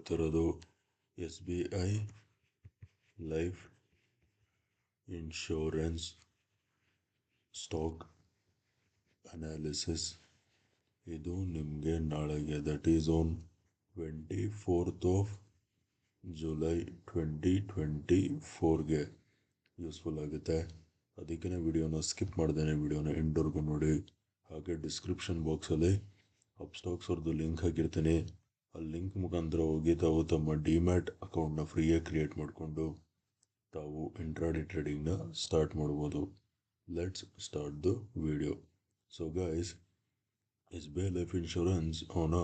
ನೋಡ್ತಿರೋದು S B I life insurance stock analysis. ಇದು ನಿಮಗೆ ನಾಳೆಗೆ that is on 24th of July 2024ಗೆ useful ಆಗುತ್ತೆ. ಅದಕ್ಕೆ ವಿಡಿಯೋನ ಸ್ಕಿಪ್ ಮಾಡ್ದೇನೆ ವಿಡಿಯೋನ ಎಂಡ್ವರೆಗೂ ನೋಡಿ. ಹಾಗೆ ಡಿಸ್ಕ್ರಿಪ್ಷನ್ ಬಾಕ್ಸಲ್ಲಿ ಅಪ್ಸ್ಟಾಕ್ಸ್ ಅವ್ರದ್ದು ಲಿಂಕ್ ಹಾಕಿರ್ತೀನಿ. ಆ ಲಿಂಕ್ ಮುಖಾಂತರ ಹೋಗಿ ತಾವು ತಮ್ಮ ಡಿಮ್ಯಾಟ್ ಅಕೌಂಟ್ನ ಫ್ರೀಯಾಗಿ ಕ್ರಿಯೇಟ್ ಮಾಡಿಕೊಂಡು ತಾವು ಇಂಟ್ರಾಡೇ ಟ್ರೇಡಿಂಗ್ನ ಸ್ಟಾರ್ಟ್ ಮಾಡ್ಬೋದು. Let's start the video. So guys, S B I life insurance on a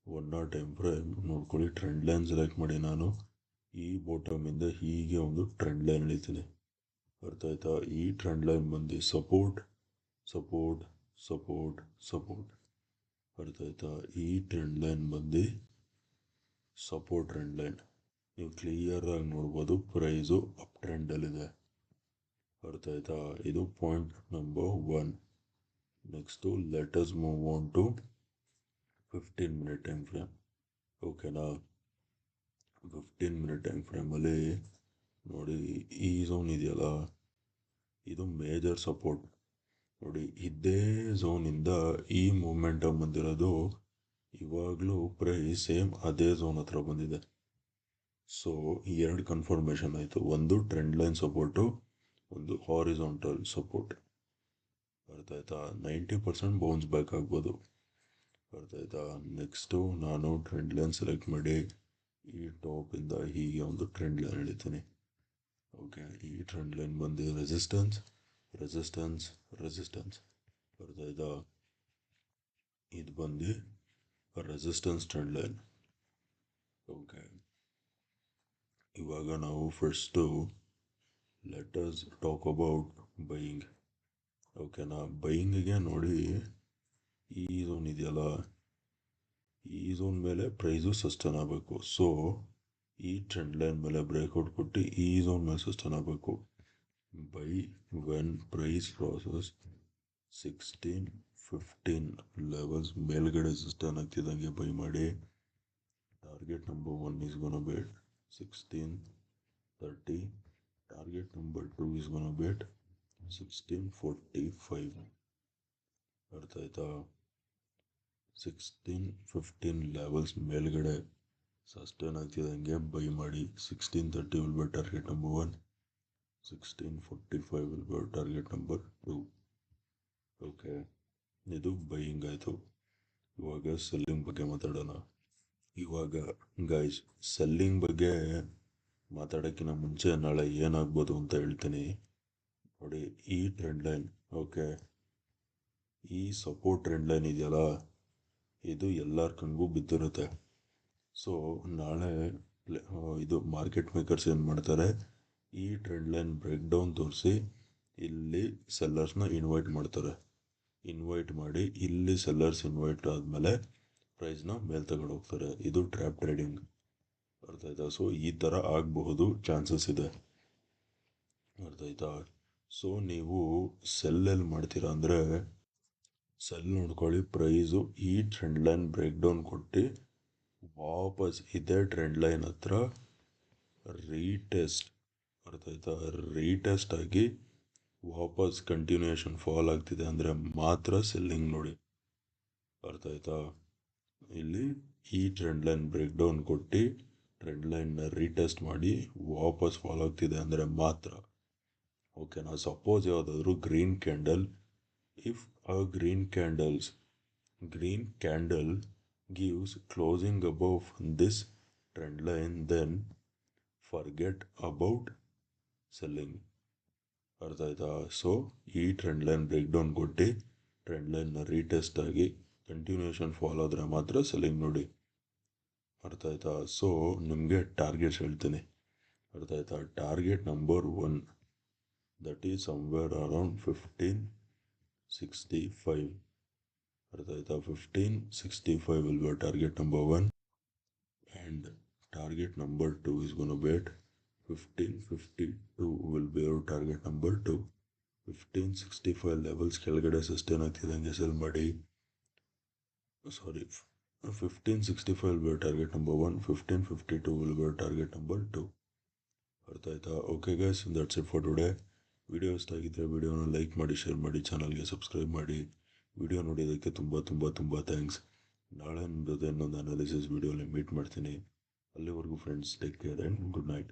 1 hour time frame ನೋಡ್ಕೊಳ್ಳಿ. ಟ್ರೆಂಡ್ ಲೈನ್ ಸೆಲೆಕ್ಟ್ ಮಾಡಿ ನಾನು ಈ ಬಾಟಮಿಂದ ಹೀಗೆ ಒಂದು ಟ್ರೆಂಡ್ ಲೈನ್ ಎಳಿತೀನಿ. ಅರ್ಥ ಆಯ್ತಾ? ಈ ಟ್ರೆಂಡ್ ಲೈನ್ ಬಂದು ಸಪೋರ್ಟ್ ಸಪೋರ್ಟ್ ಸಪೋರ್ಟ್ ಸಪೋರ್ಟ್. ಅರ್ಥ ಆಯ್ತಾ? ಈ ಟ್ರೆಂಡ್ ಲೈನ್ ಬಂದು ಸಪೋರ್ಟ್ ಟ್ರೆಂಡ್ ಲೈನ್. ನೀವು ಕ್ಲಿಯರ್ ಆಗಿ ನೋಡ್ಬೋದು ಪ್ರೈಸು ಅಪ್ ಟ್ರೆಂಡಲ್ಲಿದೆ. ಅರ್ಥ ಆಯ್ತಾ? ಇದು point number 1. Next let us move on to 15 minute time frame. ಓಕೆನಾ? 15 minute ಟೈಮ್ ಫ್ರೇಮಲ್ಲಿ ನೋಡಿ, ಈ ಝೋನ್ ಇದೆಯಲ್ಲ, ಇದು ಮೇಜರ್ ಸಪೋರ್ಟ್. ನೋಡಿ, ಇದೇ ಝೋನಿಂದ ಈ ಮೂಮೆಂಟಮ್ ಬಂದಿರೋದು. ಇವಾಗಲೂ ಪ್ರೈಸ್ ಸೇಮ್ ಅದೇ ಝೋನ್ ಹತ್ರ ಬಂದಿದೆ. ಸೊ 2 ಕನ್ಫರ್ಮೇಷನ್ ಆಯಿತು. ಒಂದು ಟ್ರೆಂಡ್ ಲೈನ್ ಸಪೋರ್ಟು, ಒಂದು ಹಾರಿಜಾಂಟಲ್ ಸಪೋರ್ಟ್. ಅರ್ಥ ಆಯ್ತಾ? 90% ಬೌನ್ಸ್ ಬ್ಯಾಕ್ ಆಗ್ಬೋದು. ಅರ್ಥ ಆಯ್ತಾ? ನೆಕ್ಸ್ಟು ನಾನು ಟ್ರೆಂಡ್ ಲೈನ್ ಸೆಲೆಕ್ಟ್ ಮಾಡಿ ಈ ಟಾಪಿಂದ ಹೀಗೆ ಒಂದು ಟ್ರೆಂಡ್ ಲೈನ್ ಎಳಿತೀನಿ. ಓಕೆ, ಈ ಟ್ರೆಂಡ್ ಲೈನ್ ಬಂದು ರೆಸಿಸ್ಟೆನ್ಸ್ ರೆಸಿಸ್ಟೆನ್ಸ್ ರೆಸಿಸ್ಟೆನ್ಸ್. ಅರ್ಥ ಆಯ್ತಾ? ಇದು ಬಂದು ರೆಸಿಸ್ಟೆನ್ಸ್ ಟ್ರೆಂಡ್ ಲೈನ್. ಓಕೆ, ಇವಾಗ ನಾವು first let us talk about buying. ಓಕೆನಾ? ಬೈಯಿಂಗಿಗೆ ನೋಡಿ, ಈ ಝೋನ್ ಇದೆಯಲ್ಲ, ಈ ಝೋನ್ ಮೇಲೆ ಪ್ರೈಸು ಸಸ್ಟೇನ್ ಆಗಬೇಕು. ಸೊ ಈ ಟ್ರೆಂಡ್ ಲೈನ್ ಮೇಲೆ ಬ್ರೇಕ್ಔಟ್ ಕೊಟ್ಟು ಈ ಝೋನ್ ಮೇಲೆ ಸಸ್ಟೇನ್ ಆಗಬೇಕು. Buy when price crosses 16-15 levels ಮೇಲ್ಗಡೆ ಸಸ್ಟೇನ್ ಆಗ್ತಿದ್ದಂಗೆ ಬೈ ಮಾಡಿ. Target number 1 is gonna be 1630. Target number 2 is gonna be 1645. ಅರ್ಥ ಆಯ್ತಾ? 16-15 ಲೆವೆಲ್ಸ್ ಮೇಲ್ಗಡೆ ಸಸ್ಟೇನ್ ಆಗ್ತಿದ್ದಂಗೆ ಬೈ ಮಾಡಿ. 1630 will be target number 1, 1645 will be target number 2. Okay, ಇದು ಬೈಯಿಂಗ್ ಆಯಿತು. ಇವಾಗ ಸೆಲ್ಲಿಂಗ್ ಬಗ್ಗೆ ಮಾತಾಡೋಣ. ಇವಾಗ ಗೈಸ್, ಸೆಲ್ಲಿಂಗ್ ಬಗ್ಗೆ ಮಾತಾಡೋಕ್ಕಿಂತ ಮುಂಚೆ ನಾಳೆ ಏನಾಗ್ಬೋದು ಅಂತ ಹೇಳ್ತೀನಿ. ನೋಡಿ, ಈ ಟ್ರೆಂಡ್ ಲೈನ್, ಓಕೆ, ಈ ಸಪೋರ್ಟ್ ಟ್ರೆಂಡ್ ಲೈನ್ ಇದೆಯಲ್ಲ, ಇದು ಎಲ್ಲರ ಕಣ್ಗೂ ಬಿದ್ದಿರುತ್ತೆ. ಸೊ ನಾಳೆ ಇದು ಮಾರ್ಕೆಟ್ ಮೇಕರ್ಸ್ ಏನು ಮಾಡ್ತಾರೆ, ಈ ಟ್ರೆಂಡ್ ಲೈನ್ ಬ್ರೇಕ್ ಡೌನ್ ತೋರಿಸಿ ಇಲ್ಲಿ ಸೆಲ್ಲರ್ಸ್ನ ಇನ್ವೈಟ್ ಮಾಡ್ತಾರೆ. ಇನ್ವೈಟ್ ಮಾಡಿ ಇಲ್ಲಿ ಸೆಲ್ಲರ್ಸ್ ಇನ್ವೈಟ್ ಆದಮೇಲೆ ಪ್ರೈಸ್ನ ಮೇಲೆ ತಗೊಂಡು ಹೋಗ್ತಾರೆ. ಇದು ಟ್ರ್ಯಾಪ್ ಟ್ರೇಡಿಂಗ್. ಅರ್ಥ ಆಯ್ತಾ? ಸೊ ಈ ಥರ ಆಗಬಹುದು, ಚಾನ್ಸಸ್ ಇದೆ. ಅರ್ಥ ಆಯ್ತಾ? ಸೊ ನೀವು ಸೆಲ್ಲೆಲ್ಲಿ ಮಾಡ್ತೀರಾ ಅಂದರೆ, ಸೆಲ್ ನೋಡ್ಕೊಳ್ಳಿ, ಪ್ರೈಸು ಈ ಟ್ರೆಂಡ್ ಲೈನ್ ಬ್ರೇಕ್ ಡೌನ್ ಕೊಟ್ಟು ವಾಪಸ್ ಇದೇ ಟ್ರೆಂಡ್ ಲೈನ್ ಹತ್ರ ರೀಟೆಸ್ಟ್. ಅರ್ಥ ಆಯ್ತಾ? ರೀಟೆಸ್ಟ್ ಆಗಿ ವಾಪಸ್ ಕಂಟಿನ್ಯೂಯೇಷನ್ ಫಾಲ್ ಆಗ್ತಿದೆ ಅಂದರೆ ಮಾತ್ರ ಸೆಲ್ಲಿಂಗ್ ನೋಡಿ. ಅರ್ಥ ಆಯ್ತಾ? ಇಲ್ಲಿ ಈ ಟ್ರೆಂಡ್ ಲೈನ್ ಬ್ರೇಕ್ ಡೌನ್ ಕೊಟ್ಟು ಟ್ರೆಂಡ್ ಲೈನ್ನ ರೀಟೆಸ್ಟ್ ಮಾಡಿ ವಾಪಸ್ ಫಾಲ್ ಆಗ್ತಿದೆ ಅಂದರೆ ಮಾತ್ರ. ಓಕೆನಾ? ಸಪೋಸ್ ಯಾವುದಾದ್ರೂ green candle, if a green candle gives closing above this trend line, then forget about selling. ಅರ್ಥ ಆಯ್ತಾ? ಸೊ ಈ ಟ್ರೆಂಡ್ ಲೈನ್ ಬ್ರೇಕ್ ಡೌನ್ ಕೊಟ್ಟು ಟ್ರೆಂಡ್ ಲೈನ್ನ ರೀಟೆಸ್ಟ್ ಆಗಿ ಕಂಟಿನ್ಯೂಷನ್ ಫಾಲ್ ಆದರೆ ಮಾತ್ರ ಸೆಲ್ಲಿಂಗ್ ನೋಡಿ. ಅರ್ಥ ಆಯ್ತಾ? ಸೊ ನಿಮಗೆ ಟಾರ್ಗೆಟ್ಸ್ ಹೇಳ್ತೀನಿ. ಅರ್ಥ ಆಯ್ತಾ? Target number 1 that is somewhere around 1565. ಅರ್ಥ ಆಯ್ತಾ? 1565 will be target number 1 and target number 2 is going to be 1552 will be your target number 2. 1565 levels ಕೆಳಗಡೆ ಸಸ್ಟೇನ್ ಆಗ್ತಿದ್ದಂಗೆ ಸೆಲ್ ಮಾಡಿ. 1565 will be our target number 1, 1552 will be our target number 2. ಅರ್ಥ ಆಯ್ತಾ? Okay guys, that's it for today. Video ಇಷ್ಟ ಆಗಿದ್ದರೆ ವಿಡಿಯೋನ like ಮಾಡಿ, share ಮಾಡಿ, ಚಾನಲ್ಗೆ ಸಬ್ಸ್ಕ್ರೈಬ್ ಮಾಡಿ. ವಿಡಿಯೋ ನೋಡಿದ್ದಕ್ಕೆ ತುಂಬ ತುಂಬ ತುಂಬ ಥ್ಯಾಂಕ್ಸ್. ನಾಳೆ ನನ್ನ ಜೊತೆ ಇನ್ನೊಂದು ಅನಾಲಿಸಿಸ್ ವಿಡಿಯೋಲಿ ಮೀಟ್ ಮಾಡ್ತೀನಿ. ಅಲ್ಲಿವರೆಗೂ friends, take care and good night.